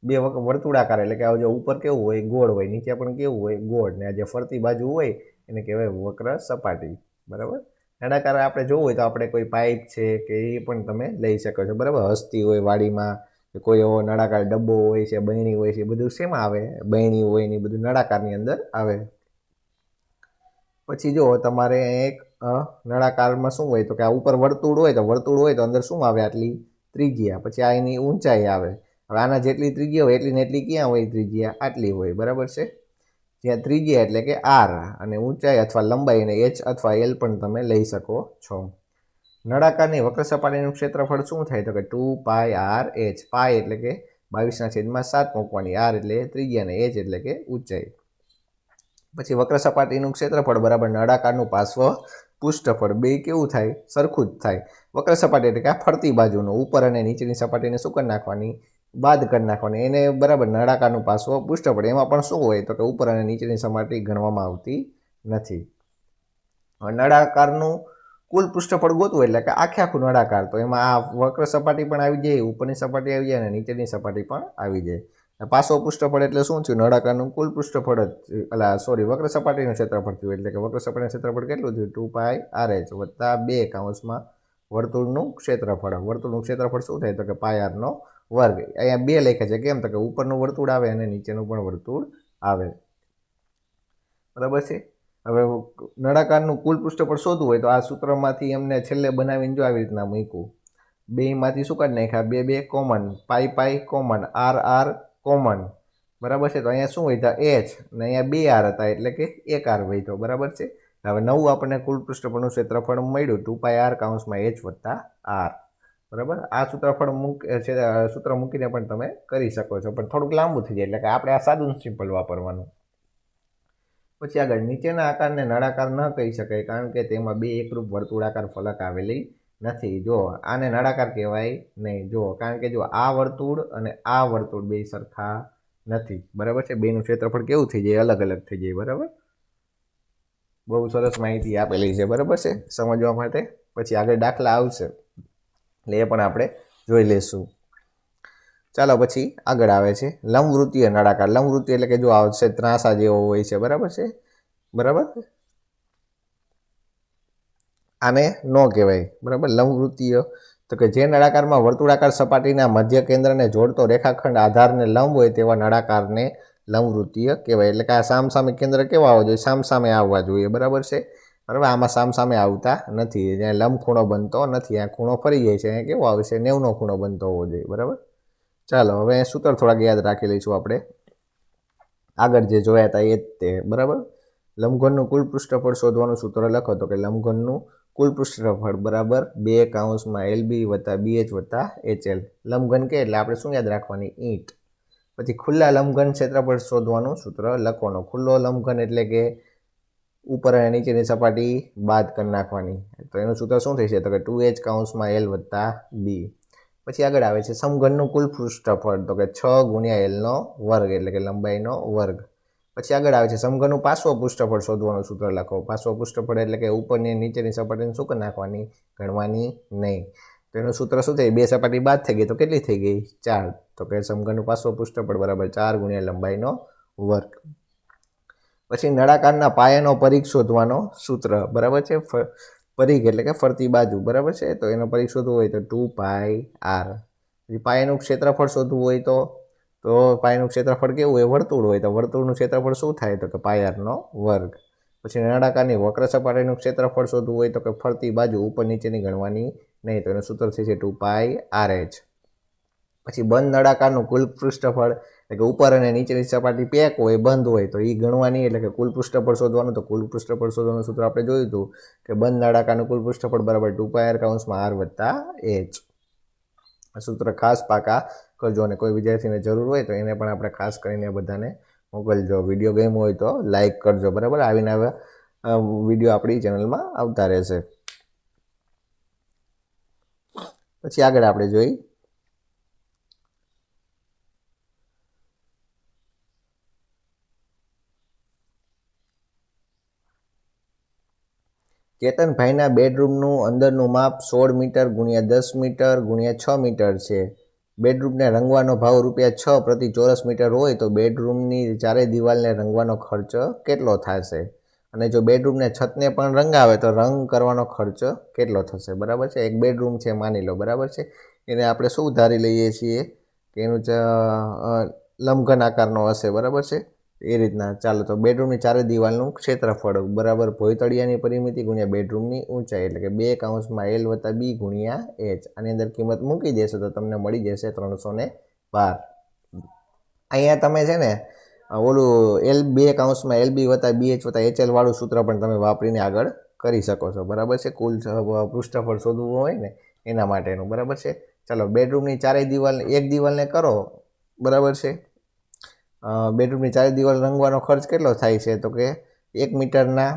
2 વર્તુળાકાર એટલે કે જે ઉપર કેવું હોય? ગોળ હોય, નીચે પણ કેવું હોય? ગોળ. ને આ જે ફરતી બાજુ હોય એને કહેવાય વક્ર સપાટી, બરાબર. નળાકાર આપણે જોવું હોય તો આપણે કોઈ પાઇપ છે કે એ પણ તમે લઈ શકો છો, બરાબર. હસ્તી હોય વાડીમાં, કે કોઈ એવો નળાકાર ડબ્બો હોય છે, બહેણી હોય છે, બધું શેમાં આવે? બહેણી હોય ને બધું નળાકારની અંદર આવે. પછી જો તમારે એક નળાકારમાં શું હોય તો કે આ ઉપર વર્તુળ હોય તો અંદર શું આવે? આટલી ત્રિજ્યા. પછી આ એની ઊંચાઈ આવે. હવે આના જેટલી ત્રિજ્યા હોય એટલી ને એટલી ક્યાં હોય? ત્રિજ્યા આટલી હોય, બરાબર છે. જ્યાં ત્રિજ્યા એટલે કે r, અને ઊંચાઈ અથવા લંબાઈ એને h અથવા l પણ તમે લઈ શકો છો. નળાકારની વક્ર સપાટીનું ક્ષેત્રફળ શું થાય તો કે 2πrh. પાય એટલે કે 22/7 મૂકવાની, r એટલે ત્રિજ્યા ને h એટલે કે ઊંચાઈ. પછી વક્ર સપાટીનું ક્ષેત્રફળ બરાબર નળાકારનું પાર્શ્વ પૃષ્ઠફળ, બે કેવું થાય? સરખું જ થાય. વક્ર સપાટી એટલે કે આ ફરતી બાજુનું, ઉપર અને નીચેની સપાટીને શું કરી નાખવાની? બાદ કરી નાખવાની. એને બરાબર નળાકારનું પાર્શ્વ પૃષ્ઠફળ. એમાં પણ શું હોય તો કે ઉપર અને નીચેની સપાટી ગણવામાં આવતી નથી. નળાકારનું કુલ પૃષ્ઠફળ ગોતવું એટલે કે આખું નળાકાર, તો એમાં આ વક્ર સપાટી પણ આવી જાય, ઉપરની સપાટી આવી જાય અને નીચેની સપાટી પણ આવી જાય. પાર્શ્વ પૃષ્ઠફળ એટલે શું થયું? નળાકારનું કુલ પૃષ્ઠફળ જ, વક્ર સપાટીનું ક્ષેત્રફળ થયું. એટલે કે વક્ર સપાટીનું ક્ષેત્રફળ કેટલું થયું? 2πrh વત્તા 2 કૌંસમાં વર્તુળનું ક્ષેત્રફળ. વર્તુળનું ક્ષેત્રફળ શું થાય તો કે πr². અહીંયા 2 લખ્યા છે, કેમ તો કે ઉપરનું વર્તુળ આવે અને નીચેનું પણ વર્તુળ આવે, બરાબર છે. હવે નળાકારનું કુલ પૃષ્ઠફળ શોધવું હોય તો આ સૂત્રમાંથી એમને છેલ્લે બનાવીને જો આવી રીતના મૂક્યું. બેમાંથી શું કાઢી નાખ્યા? 2 કોમન, પાઈ કોમન, r કોમન, બરાબર છે. તો અહીંયા શું વધ્યા? h, ને અહીંયા 2r હતા એટલે કે 1r વધ્યો, બરાબર છે. હવે નવું આપણને કુલ પૃષ્ઠફળનું ક્ષેત્રફળ મળ્યું 2πr કૌંસમાં h વત્તા r, બરાબર. આ સૂત્ર મૂકીને પણ તમે કરી શકો છો, પણ થોડુંક લાંબુ થઈ જાય એટલે કે આપણે આ સાદું સિમ્પલ વાપરવાનું. પછી આગળ નીચેના આકારને નળાકાર ન કહી શકાય કારણ કે તેમાં 2 એકરૂપ વર્તુળાકાર ફલક આવેલી નથી. જો આને નળાકાર કહેવાય નહીં. જો કારણ કે જો આ વર્તુળ અને આ વર્તુળ બે સરખા નથી, બરાબર છે. બેનું ક્ષેત્રફળ કેવું થઈ જાય? અલગ અલગ થઈ જાય, બરાબર. બહુ સરસ માહિતી આપેલી છે, બરાબર છે, સમજવા માટે. પછી આગળ દાખલા આવશે એટલે એ પણ આપણે જોઈ લેશું. ચાલો પછી આગળ આવે છે લંબવૃત્તીય નળાકાર. લંબવૃત્તીય એટલે કે જો આવશે ત્રાંસા જેવો હોય છે, બરાબર છે, બરાબર. આને ન કહેવાય, બરાબર. લંબવૃત્તીય તો કે જે નળાકારમાં વર્તુળાકાર સપાટીના મધ્ય કેન્દ્રને જોડતો રેખાખંડ આધારને લંબ હોય તેવા નળાકારને લંબવૃત્તીય કહેવાય. એટલે કે આ સામસામે કેન્દ્ર કેવા આવવા જોઈએ? સામસામે આવવા જોઈએ, બરાબર છે. બરાબર, આમાં સામસામે આવતા નથી, જ્યાં લંબ ખૂણો બનતો નથી, આ ખૂણો ફરી જાય છે, અહીંયા કેવો આવશે? 90નો ખૂણો બનતો હોવો જોઈએ, બરાબર. ચાલો હવે સૂત્ર થોડાક યાદ રાખી લઈશું આપણે. આગળ જે જોયા હતા એ જ તે, બરાબર. લંબઘનનું કુલ પૃષ્ઠફળ શોધવાનું સૂત્ર લખો તો કે લંબઘનનું કુલ પૃષ્ઠફળ બરાબર 2 કૌંસમાં LB વત્તા BH વત્તા HL. લંબઘન કે એટલે આપણે શું યાદ રાખવાની? ઈંટ. પછી ખુલ્લા લંબઘન ક્ષેત્રફળ શોધવાનું સૂત્ર લખવાનું. ખુલ્લો લંબઘન એટલે કે ઉપર અને નીચેની સપાટી બાદ કરી નાખવાની. તો એનું સૂત્ર શું થશે તો કે 2H કૌંસમાં L વત્તા B. પછી આગળ આવે છે સમઘનનું કુલ પૃષ્ઠફળ, તો કે 6 × L² એટલે કે લંબાઈનો વર્ગ. પછી આગળ આવે છે સમઘનનું પાર્શ્વ પૃષ્ઠફળ શોધવાનું સૂત્ર લખો. પાર્શ્વ પૃષ્ઠફળ એટલે કે ઉપરની નીચેની સપાટીને શું કરી નાખવાની, ગણવાની નહીં. તો એનું સૂત્ર શું થાય, 2 સપાટી બાદ થઈ ગઈ તો કેટલી થઈ ગઈ, 4. તો કે સમઘનનું પાર્શ્વ પૃષ્ઠફળ બરાબર 4 ગુણ્યા લંબાઈનો વર્ગ. પછી નળાકારના પાયાનો પરિઘ શોધવાનો સૂત્ર, બરાબર છે. પરિઘ એટલે કે ફરતી બાજુ, બરાબર છે. તો એનો પરિઘ શોધવો હોય તો 2πr. પછી પાયાનું ક્ષેત્રફળ શોધવું હોય તો પાયાનું ક્ષેત્રફળ કેવું હોય, વર્તુળ હોય તો વર્તુળનું ક્ષેત્રફળ શું થાય, તો કે πr² વર્ગ. પછી નળાકારની વક્ર સપાટીનું ક્ષેત્રફળ શોધવું હોય તો કે ફરતી બાજુ ઉપર નીચેની ગણવાની નહીં, તો એનું સૂત્ર થઈ છે 2πrh. પછી બંધ નળાકારનું કુલ પૃષ્ઠફળ એટલે કે ઉપર અને નીચેની સપાટી પેક હોય, બંધ હોય તો એ ગણવાની, એટલે કે કુલ પૃષ્ઠફળ શોધવાનું. તો કુલ પૃષ્ઠફળ શોધવાનું સૂત્ર આપણે જોયું હતું કે બંધ નળાકારનું કુલ પૃષ્ઠફળ બરાબર 2πr વત્તા h. સૂત્ર ખાસ પાકા કરજો, અને કોઈ વિદ્યાર્થીને જરૂર હોય તો એને પણ આપણે ખાસ કરીને બધાને મોકલજો. વિડીયો ગમ્યો હોય તો લાઈક કરજો, બરાબર. આવીને હવે વિડીયો આપણી ચેનલમાં આવતા રહેશે. પછી આગળ આપણે જોઈ કેતનભાઈના બેડરૂમનું અંદરનું માપ 16 મીટર ગુણ્યા 10 મીટર ગુણ્યા 6 મીટર છે. બેડરૂમને રંગવાનો ભાવ ₹6 પ્રતિ ચોરસ મીટર હોય તો બેડરૂમની ચારે દિવાલને રંગવાનો ખર્ચ કેટલો થશે? અને જો બેડરૂમને છતને પણ રંગાવે તો રંગ કરવાનો ખર્ચ કેટલો થશે? બરાબર છે. એક બેડરૂમ છે માની લો, બરાબર છે. એને આપણે શું ધારી લઈએ છીએ કે એનું લંબઘન આકારનો હશે, બરાબર છે. એ રીતના ચાલો, તો બેડરૂમની ચારે દિવાલનું ક્ષેત્રફળ બરાબર ભોયતળિયાની પરિમિતિ ગુણ્યા બેડરૂમની ઊંચાઈ એટલે કે 2 L + B ગુણ્યા h. આની અંદર કિંમત મૂકી દેશો તો તમને મળી જશે 312. અહીંયા તમે છે ને ઓલું L2 LB + BH + HL વાળું સૂત્ર પણ તમે વાપરીને આગળ કરી શકો છો, બરાબર છે. કુલ પૃષ્ઠફળ શોધવું હોય ને એના માટેનું, બરાબર છે. ચાલો, બેડરૂમની ચારેય દિવાલ, એક દિવાલને કરો, બરાબર છે. બેડરૂમની ચારે દિવાલ રંગવાનો ખર્ચ કેટલો થાય છે, તો કે 1 મીટરના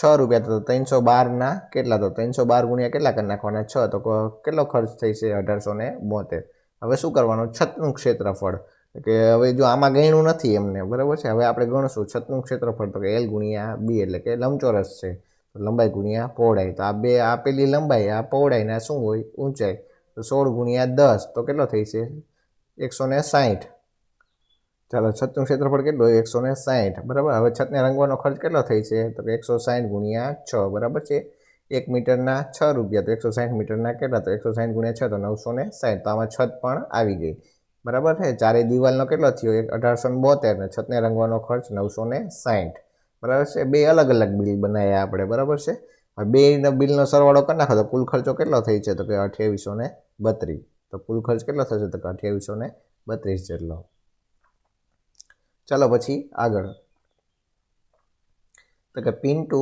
₹6, તો 312ના કેટલા, તો 312 ગુણ્યા કેટલા કરી નાખવાના, 6, તો કેટલો ખર્ચ થઈ છે, 1872. હવે શું કરવાનું, છતનું ક્ષેત્રફળ, કે હવે જો આમાં ગણ્યું નથી એમને, બરાબર છે. હવે આપણે ગણશું છતનું ક્ષેત્રફળ, તો કે L ગુણ્યા B એટલે કે લંબચોરસ છે, તો લંબાઈ ગુણ્યા પહોળાઈ. તો આ બે આપેલી લંબાઈ, આ પહોળાઈને શું હોય, ઊંચાઈ. તો 16 ગુણ્યા 10 તો કેટલો થઈ છે, 160. ચાલો, છતનું ક્ષેત્રફળ કેટલું, 160, બરાબર. હવે છતને રંગવાનો ખર્ચ કેટલો થઈ છે, તો કે 160 ગુણ્યા 6, બરાબર છે. 1 મીટરના ₹6, તો 160 મીટરના કેટલા, તો 160 ગુણ્યા 6 તો 960. તો આમાં છત પણ આવી ગઈ, બરાબર છે. ચારે દિવાલનો કેટલો થયો, 1872, ને છતને રંગવાનો ખર્ચ 960, બરાબર છે. બે અલગ અલગ બિલ બનાવ્યા આપણે, બરાબર છે. બે બિલનો સરવાળો કરી નાખો તો કુલ ખર્ચો કેટલો થઈ છે, તો કે 2832. તો કુલ ખર્ચ કેટલો થશે, તો કે 2832 જેટલો. ચાલો પછી આગળ, તો કે પિન્ટુ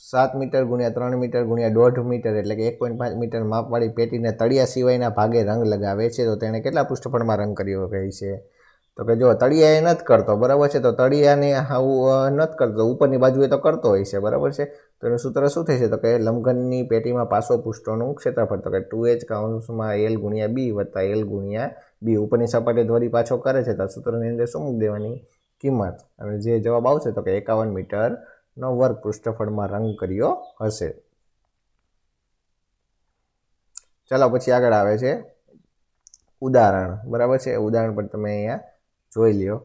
7 મીટર ગુણ્યા 3 મીટર ગુણ્યા 1.5 મીટર એટલે કે 1.5 મીટર માપવાળી પેટીને તળિયા સિવાયના ભાગે રંગ લગાવે છે, તો તેણે કેટલા પૃષ્ઠફળમાં રંગ કર્યો કહે છે? તો કે જો તળિયા એ નથી કરતો, બરાબર છે. તો તળિયાને આવું નથી કરતો, ઉપરની બાજુએ તો કરતો હોય છે, બરાબર છે. તો એનું સૂત્ર શું થશે, તો કે લંબઘનની પેટીમાં પાર્શ્વ પૃષ્ઠોનું ક્ષેત્રફળ, તો કે 2h L ગુણ્યા B વત્તા L ગુણ્યા B. ઉપરની સપાટી ધોરી પાછો કરે છે તો સૂત્રની અંદર શું મૂકી દેવાની, કિંમત. અને જે જવાબ આવશે તો કે 51 મીટરનો વર્ગ પૃષ્ઠફળમાં રંગ કર્યો હશે. ચાલો પછી આગળ આવે છે ઉદાહરણ, બરાબર છે. ઉદાહરણ પર તમે અહીંયા જોઈ લ્યો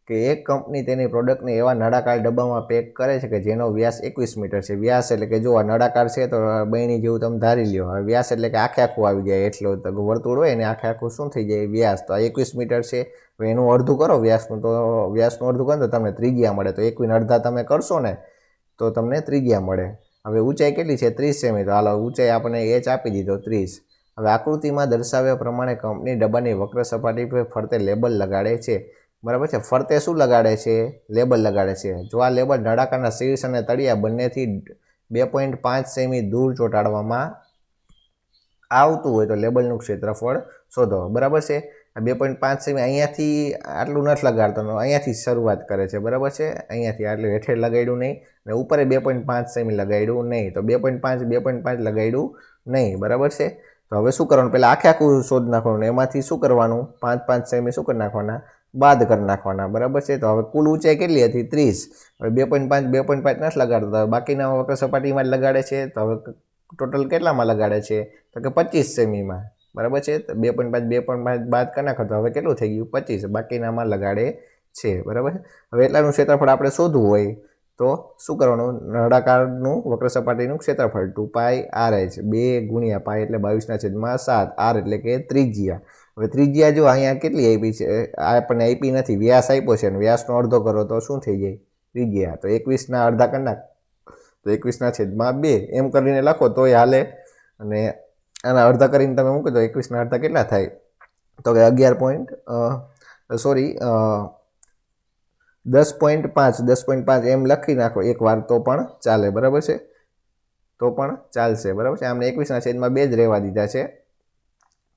કે એક કંપની તેની પ્રોડક્ટને એવા નળાકાર ડબ્બામાં પેક કરે છે કે જેનો વ્યાસ 21 મીટર છે. વ્યાસ એટલે કે જો આ નળાકાર છે તો બહેણી જેવું તમે ધારી લ્યો. હવે વ્યાસ એટલે કે આખે આખું આવી જાય, એટલો વર્તુળ હોય ને આખે આખું શું થઈ જાય, વ્યાસ. તો આ 21 મીટર છે. હવે એનું અડધું કરો વ્યાસનું, તો વ્યાસનું અડધું કરો તો તમને ત્રિજ્યા મળે. તો 21 અડધા તમે કરશો ને તો તમને ત્રિજ્યા મળે. હવે ઊંચાઈ કેટલી છે, 30 સેમી. તો હાલો, ઊંચાઈ આપણને h આપી દીધો 30. હવે આકૃતિમાં દર્શાવ્યા પ્રમાણે કંપની ડબ્બાની વક્ર સપાટી પર ફરતે લેબલ લગાડે છે, બરાબર છે. ફરતે શું લગાડે છે, લેબલ લગાડે છે. જો આ લેબલ નળાકારના શીર્ષ અને તળિયા બંનેથી 2.5 સેમી દૂર ચોંટાડવામાં આવતું હોય તો લેબલનું ક્ષેત્રફળ શોધો, બરાબર છે. 2.5 સેમી અહીંયાથી આટલું નથી લગાડતો, અહીંયાથી શરૂઆત કરે છે, બરાબર છે. અહીંયાથી આટલું હેઠે લગાડ્યું નહીં, અને ઉપરે 2.5 સેમી લગાડ્યું નહીં. તો 2.5 લગાડ્યું નહીં, બરાબર છે. તો હવે શું કરવાનું, પહેલાં આખે આખું શોધ નાખવાનું. એમાંથી શું કરવાનું, 5 સેમી શું કરી નાખવાના, બાદ કરી નાખવાના, બરાબર છે. તો હવે કુલ ઊંચાઈ કેટલી હતી? 30. હવે 2.5 2.5 નથી લગાડતા, બાકીના વક્ર સપાટીમાં જ લગાડે છે. તો હવે ટોટલ કેટલામાં લગાડે છે? તો કે 25 સેમીમાં, બરાબર છે. તો 2.5 2.5 બાદ કરી નાખો તો હવે કેટલું થઈ ગયું? 25. બાકીનામાં લગાડે છે, બરાબર છે. હવે એટલાનું ક્ષેત્રફળ આપણે શોધવું હોય તો શું કરવાનું? નળાકારનું વક્ર સપાટીનું ક્ષેત્રફળ 2π/h, 2 ગુણ્યા પાઈ એટલે 22/7, r એટલે કે ત્રિજ્યા. હવે ત્રિજ્યા જો અહીંયા કેટલી આપી છે? આપણને આપી નથી, વ્યાસ આપ્યો છે, અને વ્યાસનો અડધો કરો તો શું થઈ જાય? ત્રિજ્યા. તો 21ના અડધા કરી નાખ તો 21/2 એમ કરીને લખો તોય હાલે, અને આના અડધા કરીને તમે મૂકો તો 21ના અડધા કેટલા થાય? તો કે 10.5 એમ લખી નાખો એકવાર તો પણ ચાલે, બરાબર છે. તો પણ ચાલશે, બરાબર છે. આમને 21/2 જ રહેવા દીધા છે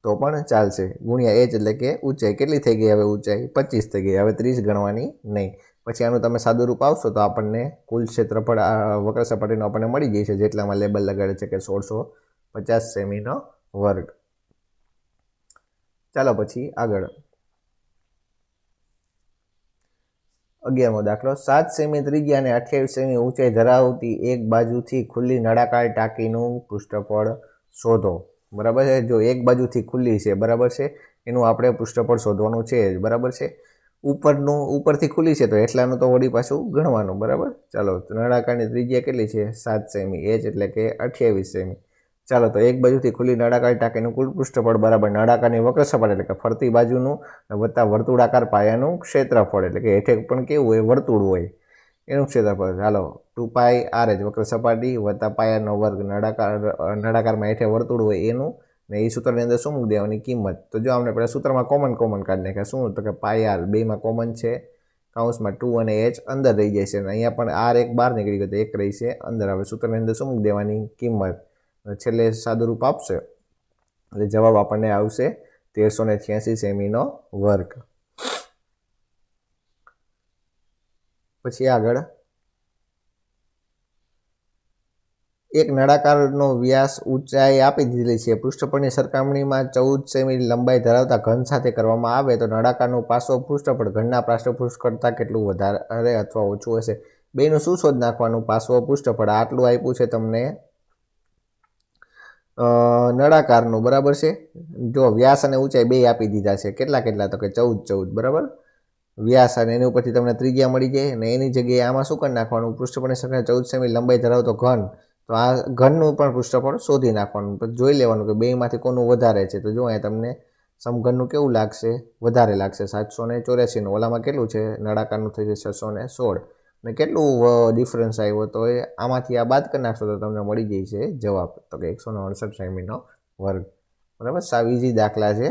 તો પણ ચાલશે. ગુણ્યા h એટલે કે ઊંચાઈ કેટલી થઈ ગઈ? હવે ઊંચાઈ 25 થઈ ગઈ. હવે 30 ગણવાની નહીં. પછી આનું તમે સાદું રૂપ આવશો તો આપણને કુલ ક્ષેત્રફળ વક્ર સપાટીનું આપણને મળી જાય છે, જેટલામાં લેબલ લગાડે છે કે 1650 સેમીનો વર્ગ. ચાલો પછી આગળ 11મો દાખલો. 7 સેમી ત્રિજ્યા અને 28 સેમી ઊંચાઈ ધરાવતી એક બાજુથી ખુલ્લી નળાકાર ટાંકીનું પૃષ્ઠફળ શોધો, બરાબર છે. જો એક બાજુથી ખુલ્લી છે, બરાબર છે, એનું આપણે પૃષ્ઠફળ શોધવાનું છે, બરાબર છે. ઉપરથી ખુલ્લી છે તો એટલાનું તો વળી પાછું ગણવાનું, બરાબર. ચાલો, નળાકારની ત્રિજ્યા કેટલી છે? 7 સેમી, h એટલે કે 28 સેમી. ચાલો, તો એક બાજુથી ખુલ્લી નળાકાર ટાંકીનું કુલ પૃષ્ઠફળ બરાબર નળાકારની વક્ર સપાટી એટલે કે ફરતી બાજુનું વત્તા વર્તુળાકાર પાયાનું ક્ષેત્રફળ એટલે કે હેઠે પણ કેવું હોય? વર્તુળ હોય એનું ક્ષેત્રફળ. ચાલો, 2π/h વક્ર સપાટી વત્તા પાયાનો વર્ગ નળાકારમાં હેઠે વર્તુળ હોય એનું, ને એ સૂત્રની અંદર શું મૂકી દેવાની? કિંમત. તો જો આપણે પહેલાં સૂત્રમાં કોમન કાઢી નાખ્યા. શું? તો કે πr, બેમાં કોમન છે, કૌંસમાં 2 અને h અંદર રહી જાય છે, અને અહીંયા પણ r એક બહાર નીકળી ગયો તો એક રહી છે અંદર. હવે સૂત્રની અંદર શું મૂકી દેવાની? કિંમત. છેલ્લે સાદું રૂપ આપશે એટલે જવાબ આપણને આવશે 1386 સેમીનો વર્ગ. પછી આગળ એક નળાકારનો વ્યાસ ઊંચાઈ આપી દીધેલી છે. પૃષ્ઠફળની સરખામણીમાં 14 સેમી લંબાઈ ધરાવતા ઘન સાથે કરવામાં આવે તો નળાકારનું પાર્શ્વ પૃષ્ઠફળ ઘનના પાર્શ્વપૃષ્ઠ કરતાં કેટલું વધારે અથવા ઓછું હશે? બેનું શું શોધ નાખવાનું? પાર્શ્વ પૃષ્ઠફળ. આટલું આપ્યું છે તમને નળાકારનું, બરાબર છે. જો વ્યાસ અને ઊંચાઈ બે આપી દીધા છે, કેટલા કેટલા? તો કે 14, બરાબર. વ્યાસ અને એની ઉપરથી તમને ત્રિજ્યા મળી જાય, અને એની જગ્યાએ આમાં શું કરી નાખવાનું? પૃષ્ઠફળની સંખ્યા 14 સેમી લંબાઈ ધરાવતો ઘન, તો આ ઘનનું પણ પૃષ્ઠફળ શોધી નાખવાનું. પછી જોઈ લેવાનું કે બેમાંથી કોનું વધારે છે. તો જો અહીંયા તમને સમઘનનું કેવું લાગશે? વધારે લાગશે, 784. ઓલામાં કેટલું છે? નળાકારનું થઈ છે 616. ને કેટલું ડિફરન્સ આવ્યો? તો એ આમાંથી આ બાદ કરી નાખશો તો તમને મળી જાય છે જવાબ, તો કે 169 સેમીનો વર્ગ, બરાબર. સાવ ઇઝી દાખલા છે.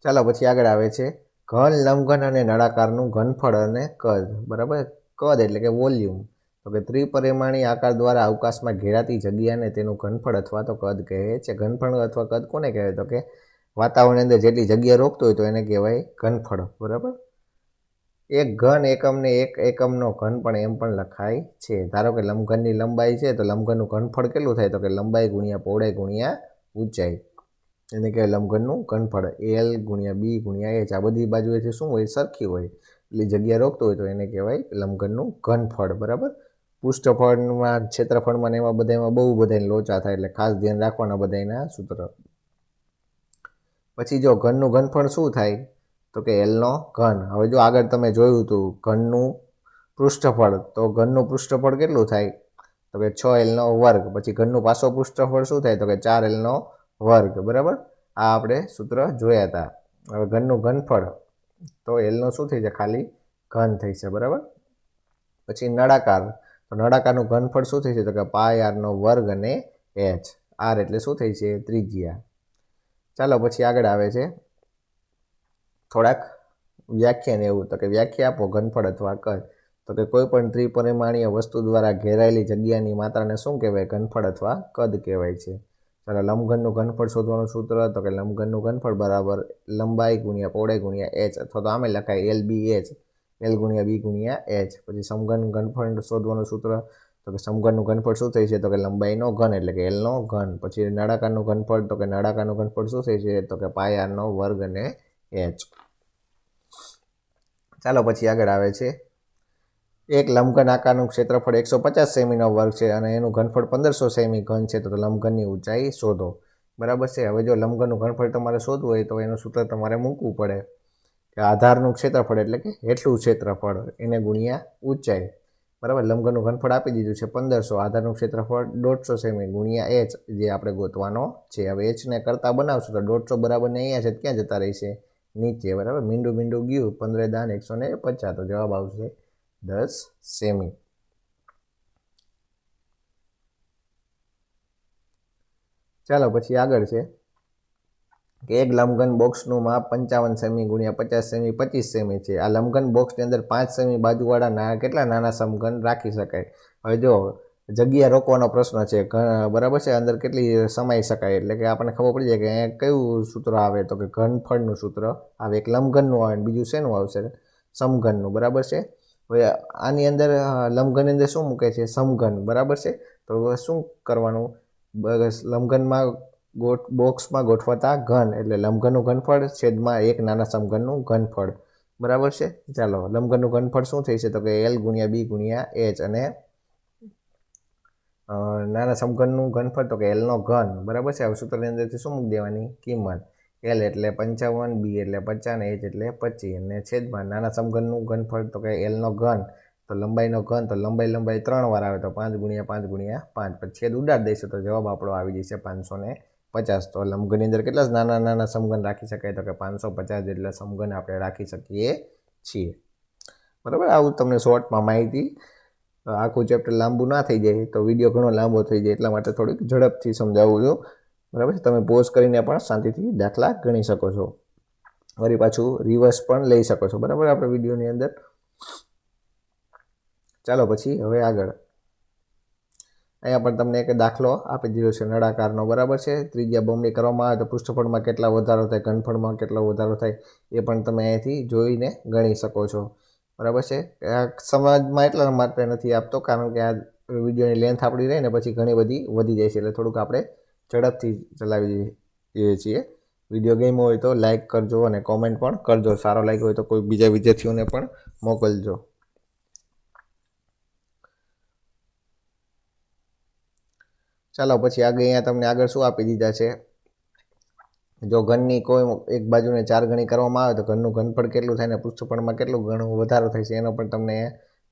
ચાલો પછી આગળ આવે છે ઘન, લંબઘન અને નળાકારનું ઘનફળ અને કદ, બરાબર. કદ એટલે કે વોલ્યુમ. તો કે ત્રિપરિમાણીય આકાર દ્વારા અવકાશમાં ઘેરાતી જગ્યાને તેનું ઘનફળ અથવા તો કદ કહે છે. ઘનફળ અથવા કદ કોને કહેવાય? તો કે વાતાવરણની અંદર જેટલી જગ્યા રોકતો હોય તો એને કહેવાય ઘનફળ, બરાબર. એક ઘન એકમને એક એકમનો ઘન પણ એમ પણ લખાય છે. ધારો કે લંબઘનની લંબાઈ છે તો લંબઘનનું ઘનફળ કેટલું થાય? તો કે લંબાઈ ગુણ્યા પહોળાઈ ગુણ્યા ઊંચાઈ, એને કહેવાય લંબઘનનું ઘનફળ. l ગુણ્યા b ગુણ્યા h. આ બધી બાજુએથી શું હોય? સરખી હોય, એટલે જગ્યા રોકતો હોય તો એને કહેવાય લંબઘનનું ઘનફળ, બરાબર. પૃષ્ઠફળમાં, ક્ષેત્રફળમાં ને એમાં બધામાં બહુ બધાને લોચા થાય, એટલે ખાસ ધ્યાન રાખવાના બધાના સૂત્ર. પછી જો ઘનનું ઘનફળ શું થાય? તો કે એલનો ઘન. હવે જો આગળ તમે જોયું હતું ઘનનું પૃષ્ઠફળ, તો ઘનનું પૃષ્ઠફળ કેટલું થાય? તો કે 6l નો વર્ગ. પછી ઘનનું પાછો પૃષ્ઠફળ શું થાય? તો કે 4l નો વર્ગ, બરાબર. આ આપણે સૂત્ર જોયા હતા. હવે ઘનનું ઘનફળ તો એલનો શું થઈ છે? ખાલી ઘન થઈ છે, બરાબર. પછી નળાકાર, તો નળાકારનું ઘનફળ શું થઈ છે? તો કે πr નો વર્ગ અને h. r એટલે શું થઈ છે? ત્રિજ્યા. ચાલો પછી આગળ આવે છે થોડાક વ્યાખ્યાન એવું. તો કે વ્યાખ્યા આપો ઘનફળ અથવા કદ. તો કે કોઈ પણ ત્રિપરિમાણીય વસ્તુ દ્વારા ઘેરાયેલી જગ્યાની માત્રાને શું કહેવાય? ઘનફળ અથવા કદ કહેવાય છે. ચાલો, લંબઘનનું ઘનફળ શોધવાનું સૂત્ર. તો કે લંબઘનનું ઘનફળ બરાબર લંબાઈ ગુણ્યા પહોળાઈ ગુણ્યા h, અથવા તો આમે લખાય lbh, l ગુણ્યા b ગુણ્યા h. પછી સમઘનનું ઘનફળ શોધવાનું સૂત્ર. તો કે સમઘનનું ઘનફળ શું થઈ છે? તો કે લંબાઈનો ઘન એટલે કે એલનો ઘન. પછી નળાકારનું ઘનફળ, તો કે નળાકારનું ઘનફળ શું થઈ છે? તો કે πr નો વર્ગ અને એચ. ચાલો પછી આગળ આવે છે એક લંબઘન આકારનું ક્ષેત્રફળ 150 સેમીનો વર્ગ છે અને એનું ઘનફળ 1500 સેમી ઘન છે, તો લંબઘનની ઊંચાઈ શોધો. બરાબર છે. હવે જો લંબઘનનું ઘનફળ તમારે શોધવું હોય તો એનું સૂત્ર તમારે મૂકવું પડે કે આધારનું ક્ષેત્રફળ એટલે કે હેઠલું ક્ષેત્રફળ એને ગુણ્યા ઊંચાઈ. બરાબર. લંબઘનનું ઘનફળ આપી દીધું છે 1500, આધારનું ક્ષેત્રફળ 150 સેમી ગુણ્યા એચ જે આપણે ગોતવાનો છે. હવે એચને કરતા બનાવશું તો 150 બરાબર ને અહીંયા છે ક્યાં જતા રહેશે? નીચે. બરાબર. મીંડું મીંડું ગયું, 15 દાન 150, તો જવાબ આવશે 10 સેમી. ચાલો પછી આગળ છે કે એક લંબઘન બોક્સનું માપ 55 સેમી ગુણ્યા 50 સેમી 25 સેમી છે. આ લંબઘન બોક્સની અંદર 5 સેમી બાજુવાળા કેટલા નાના સમઘન રાખી શકાય? હવે જો જગ્યા રોકવાનો પ્રશ્ન છે, બરાબર છે, અંદર કેટલી સમાઈ શકાય, એટલે કે આપણને ખબર પડી જાય કે અહીંયા કયું સૂત્ર આવે, તો કે ઘનફળનું સૂત્ર આવે. એક લંબઘનનું આવે, બીજું શેનું આવશે? સમઘનનું. બરાબર છે. હવે આની અંદર લંબઘનની અંદર શું મૂકે છે? સમઘન. બરાબર છે. તો શું કરવાનું? લંબઘનમાં બોક્સમાં ગોઠવાતા ઘન એટલે લંબઘનનું ઘનફળ છેદમાં એક નાના સમઘનનું ઘનફળ. બરાબર છે. ચાલો લંબઘનનું ઘનફળ શું થશે? તો કે એલ ગુણ્યા બી ગુણ્યા એચ, અને નાના સમઘનનું ઘનફળ તો કે એલનો ઘન. બરાબર છે. હવે સૂત્રની અંદરથી શું મૂકી દેવાની? કિંમત. એલ એટલે 55, બી એટલે 50 અને એચ એટલે 25, અને છેદમાં નાના સમઘનનું ઘનફળ તો કે એલનો ઘન, તો લંબાઈનો ઘન, તો લંબાઈ 3 વાર આવે તો 5 ગુણ્યા 5 ગુણ્યા 5, પછી છેદ ઉડાડી દઈશું તો જવાબ આપણો આવી જશે 550. તો લંબઘનની અંદર કેટલા નાના નાના સમઘન રાખી શકાય? તો કે 550 જેટલા સમઘન આપણે રાખી શકીએ છીએ. બરાબર. આવું તમને શોર્ટમાં માહિતી, આખું ચેપ્ટર લાંબુ ના થઈ જાય તો વિડીયો ઘણો લાંબો થઈ જાય એટલા માટે થોડીક ઝડપથી સમજાવું છું. બરાબર. તમે પોઝ કરીને પણ શાંતિથી દાખલા ગણી શકો છો, વળી પાછું રિવર્સ પણ લઈ શકો છો. બરાબર. આપણે વિડીયોની અંદર. ચાલો પછી હવે આગળ અહીંયા પણ તમને એક દાખલો આપી દીધો છે નળાકારનો. બરાબર છે. ત્રિજ્યા બમણી કરવામાં આવે તો પૃષ્ઠફળમાં કેટલા વધારો થાય, ઘનફળમાં કેટલો વધારો થાય, એ પણ તમે અહીંયાથી જોઈને ગણી શકો છો. બરાબર છે. આ સમાજમાં એટલા માટે નથી આપતો કારણ કે આ વિડીયોની લેન્થ આપણી રહે ને પછી ઘણી બધી વધી જાય છે, એટલે થોડુંક આપણે ઝડપથી ચલાવી દઈએ છીએ. વિડીયો ગમ્યો હોય તો લાઇક કરજો અને કોમેન્ટ પણ કરજો. સારો લાગ્યો હોય તો કોઈ બીજા વિદ્યાર્થીઓને પણ મોકલજો. ચાલો પછી આગળ અહીંયા તમને આગળ શું આપી દીધા છે? જો ઘનની કોઈ એક બાજુને 4 ગણી કરવામાં આવે તો ઘનનું ઘનફળ કેટલું થાય ને પૃષ્ઠફળમાં કેટલું ગણું વધારો થાય છે એનો પણ તમને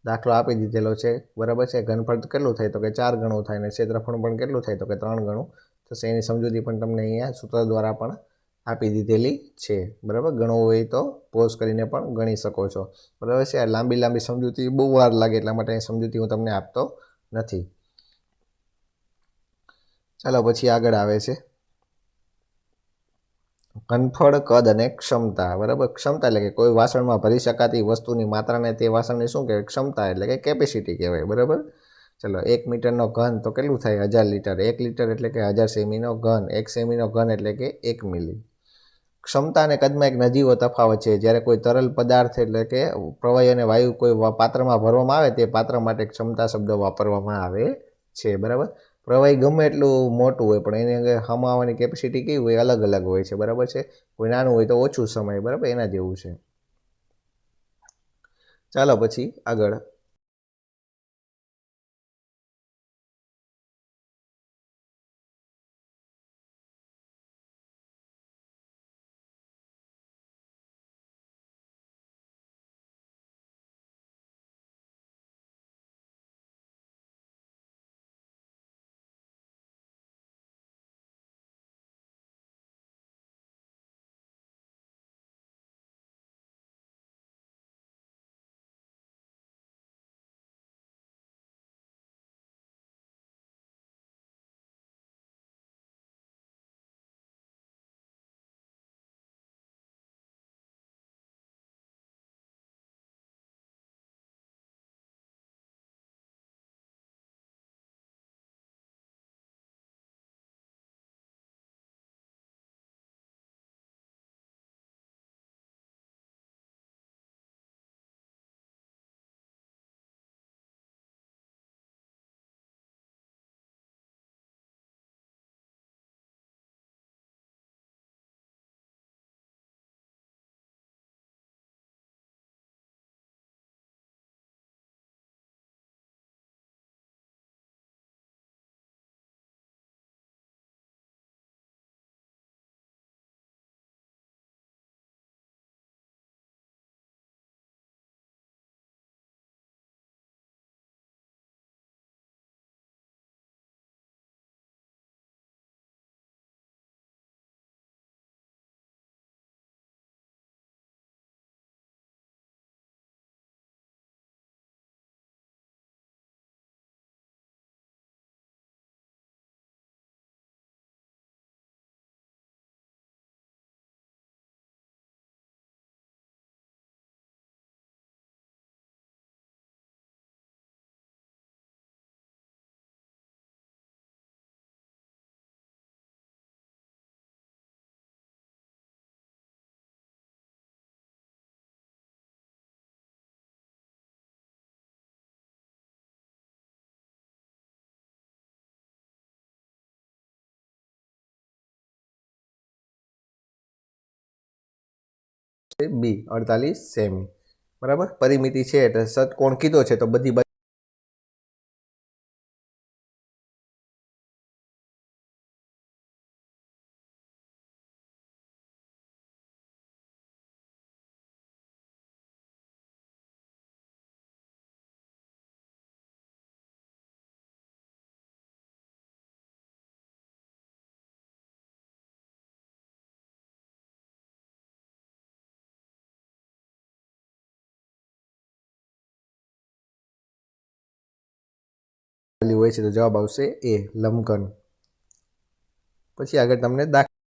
દાખલો આપી દીધેલો છે. બરાબર છે. ઘનફળ કેટલું થાય? તો કે 4 ગણું થાય, ને ક્ષેત્રફળ પણ કેટલું થાય? તો કે 3 ગણું થશે. એની સમજૂતી પણ તમને અહીંયા સૂત્ર દ્વારા પણ આપી દીધેલી છે. બરાબર. ગણવું હોય તો પોઝ કરીને પણ ગણી શકો છો. બરાબર છે. આ લાંબી સમજૂતી બહુ વાર લાગે એટલા માટે સમજૂતી હું તમને આપતો નથી. ચાલો પછી આગળ આવે છે ઘનફળ, કદ અને ક્ષમતા. બરાબર. ક્ષમતા એટલે કે કોઈ વાસણમાં ભરી શકાતી વસ્તુની માત્રાને તે વાસણની શું કહેવાય? ક્ષમતા એટલે કે કેપેસિટી કહેવાય. બરાબર. ચલો 1 મીટરનો ઘન તો કેટલું થાય? 1000 લીટર. 1 લીટર એટલે કે 1000 સેમીનો ઘન. 1 સેમીનો ઘન એટલે કે 1 મિલી. ક્ષમતા અને કદમાં એક નજીવો તફાવત છે. જ્યારે કોઈ તરલ પદાર્થ એટલે કે પ્રવાહી અને વાયુ કોઈ પાત્રમાં ભરવામાં આવે તે પાત્ર માટે ક્ષમતા શબ્દ વાપરવામાં આવે છે. બરાબર. પ્રવાહી ગમે એટલું મોટું હોય પણ એની અંદર હમાવવાની કેપેસિટી કેવી હોય? અલગ અલગ હોય છે. બરાબર છે. કોઈ નાનું હોય તો ઓછું સમય. બરાબર. એના જેવું છે. ચાલો પછી આગળ બી 48 સેમી, બરાબર. પરિમિતિ છે એટલે ષટકોણ કીધો છે તો બધી બાજુ હોય છે તો જવાબ આવશે એ, લંબઘન. પછી આગળ તમને દાખલા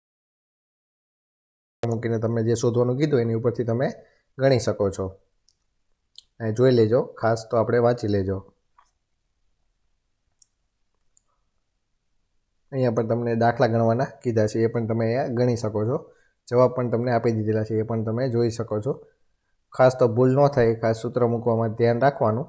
મૂકીને તમે જે શોધવાનું કીધું એની ઉપરથી તમે ગણી શકો છો. અહીં જોઈ લેજો, ખાસ તો આપણે વાંચી લેજો. અહીંયા પણ તમને દાખલા ગણવાના કીધા છે, એ પણ તમે અહીંયા ગણી શકો છો. જવાબ પણ તમને આપી દીધેલા છે, એ પણ તમે જોઈ શકો છો. ખાસ તો ભૂલ ન થાય, ખાસ સૂત્ર મૂકવામાં ધ્યાન રાખવાનું.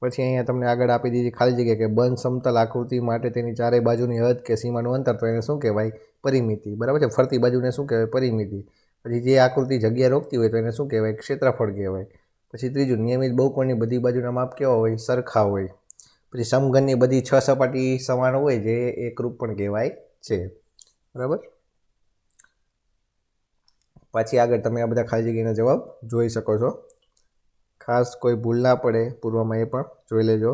પછી અહીંયા તમને આગળ આપી દીધી ખાલી જગ્યા કે બંધ સમતલ આકૃતિ માટે તેની ચારે બાજુની હદ કે સીમાનું અંતર, તો એને શું કહેવાય? પરિમિતિ, બરાબર છે. ફરતી બાજુને શું કહેવાય? પરિમિતિ. પછી જે આકૃતિ જગ્યા રોકતી હોય તો એને શું કહેવાય? ક્ષેત્રફળ કહેવાય. પછી ત્રીજું, નિયમિત બહુકોણની બધી બાજુના માપ કેવા હોય? સરખા હોય. પછી સમઘનની બધી 6 સપાટી સમાન હોય, જે એકરૂપ પણ કહેવાય છે, બરાબર. પછી આગળ તમે આ બધા ખાલી જગ્યાના જવાબ જોઈ શકો છો. ખાસ કોઈ ભૂલ ના પડે પૂર્વમાં એ પણ જોઈ લેજો.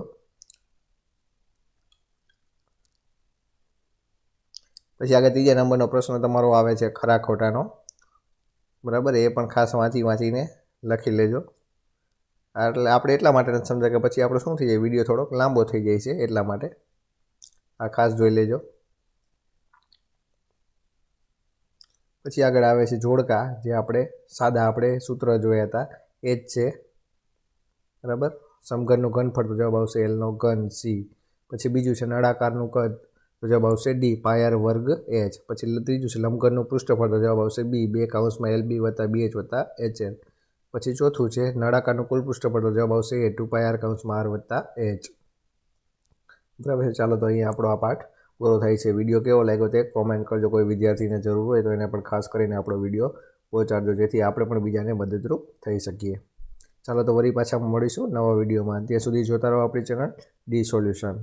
પછી આગળ ત્રીજા નંબરનો પ્રશ્ન તમારો આવે છે ખરા ખોટાનો, બરાબર. એ પણ ખાસ વાંચીને લખી લેજો. એટલે આપણે એટલા માટે નથી સમજાય કે પછી આપણો શું થઈ જાય, વિડીયો થોડોક લાંબો થઈ જાય છે, એટલા માટે આ ખાસ જોઈ લેજો. પછી આગળ આવે છે જોડકા, જે આપણે સૂત્ર જોયા હતા એ જ છે, બરાબર. સમઘનનું ઘનફળ તો જવાબ આવશે એલનો ઘન સી. પછી બીજું છે નળાકારનું કદ, તો જવાબ આવશે ડી પાય વર્ગ એચ. પછી ત્રીજું છે લંબઘનનું પૃષ્ઠફળ, તો જવાબ આવશે બી 2 LB વત્તા BH વત્તા HL. પછી ચોથું છે નળાકારનું કુલ પૃષ્ઠફળ, તો જવાબ આવશે એ 2πr વત્તા H, બરાબર છે. ચાલો, તો અહીંયા આપણો આ પાઠ પૂરો થાય છે. વિડીયો કેવો લાગ્યો તે કોમેન્ટ કરજો. કોઈ વિદ્યાર્થીને જરૂર હોય તો એને પણ ખાસ કરીને આપણો વિડીયો પહોંચાડજો, જેથી આપણે પણ બીજાને મદદરૂપ થઈ શકીએ. ચાલો, તો વળી પાછા મળીશું નવા વિડીયોમાં. ત્યાં સુધી જોતા રહો આપણી ચેનલ ડી સોલ્યુશન.